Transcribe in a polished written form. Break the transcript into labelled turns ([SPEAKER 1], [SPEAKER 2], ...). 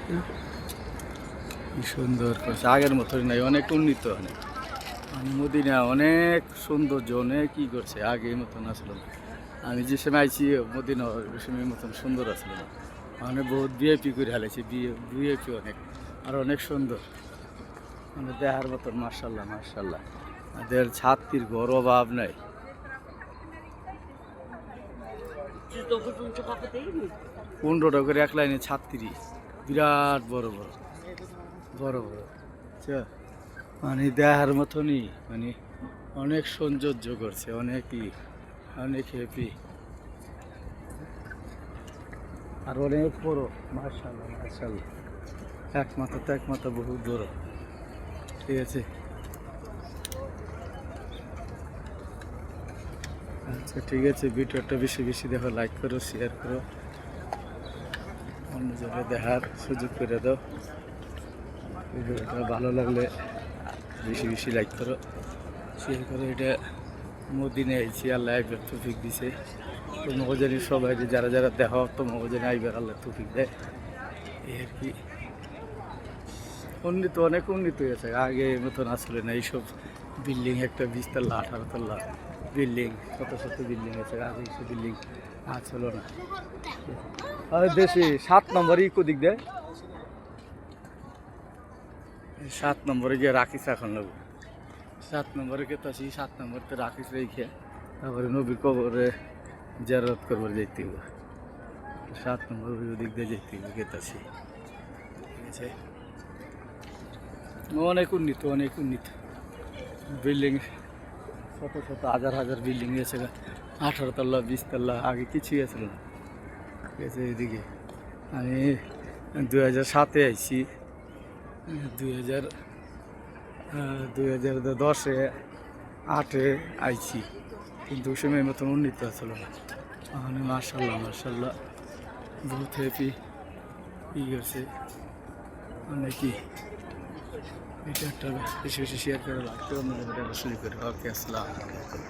[SPEAKER 1] কি সুন্দর করছে, আগের মতোই নাই, অনেক উন্নীত। অনেক মদিনা অনেক সৌন্দর্য, অনেক কি করছে, আগের মতন আসলো না। আমি যে সময় আইছি মদিনা ওই সময় মতন সুন্দর আসলো না। মানে বহুত ভিআইপি করে হালাইছে, ভিআইপি অনেক, আর অনেক সুন্দর, মানে দেখার মতন। মার্শাল্লাহ মার্শাল্লাহ, এদের ছাত্রীর ঘর অভাব নাই। 15টা করে এক লাইনে ছাত্রী, বিরাট বড় বড় বড় বড়, আচ্ছা, মানে দেখার মতনই, মানে অনেক সৌন্দর্য করছে, অনেকই, অনেক হ্যাপি, আর অনেক বড়। মার্শাল্লাহ মার্শাল্লাহ, এক মাথা তো এক মাথা বহুত বড়। ঠিক আছে, আচ্ছা ঠিক আছে, ভিডিওটা বেশি বেশি দেখো, লাইক করো, শেয়ার করো, অন্য জায়গায় দেখার সুযোগ করে দাও। ভিডিওটা ভালো লাগলে বেশি বেশি লাইক করো, শেয়ার করো। এটা মদিনে আইছি, আল্লাহ আইবার তৌফিক দিছে। তো মগজানি সবাই যারা যারা দেখো, তো মগজানি আইবার আল্লাহ তৌফিক দেয়, এই আর কি। উন্নীত, অনেক উন্নীত হয়েছে, আগে মতন আসলে না। এইসব বিল্ডিং, একটা 20 তলা 18 তলা বিল্ডিং, শত শত বিল্ডিং আছে, আগে এইসব বিল্ডিং আসলো না। আর দেশে 7 নম্বর ইকো দিক দেয়, 7 নম্বরে গিয়ে রাখিস এখন নেব। 7 নম্বরে গেতাছি, 7 নম্বরতে রাখিস রেখে তারপরে নবীর কবরে জিয়ারত করবার যেতে হবে। 7 নম্বর দিক দিয়ে যেতে হবে, গেতাছি। ঠিক আছে, অনেক উন্নীত, অনেক উন্নীত বিল্ডিং, শত শত হাজার হাজার বিল্ডিং আছে, 18 তলা 20 তলা, আগে কিছুই আছিল না। ঠিক আছে, এদিকে আমি 2007-এ আইছি, 2010-এ 8-এ আইছি, কিন্তু ওই সময় মতন উন্নীত আসলো না। মানে মার্শাল্লাহ মার্শাল্লাহ, বহুত হ্যাপি। ই করছে অনেকই, এটা একটা বেশি বেশি শেয়ার করে লাগতো, অন্য জায়গায় শুরু করে। ওকে, আসসালামু আলাইকুম।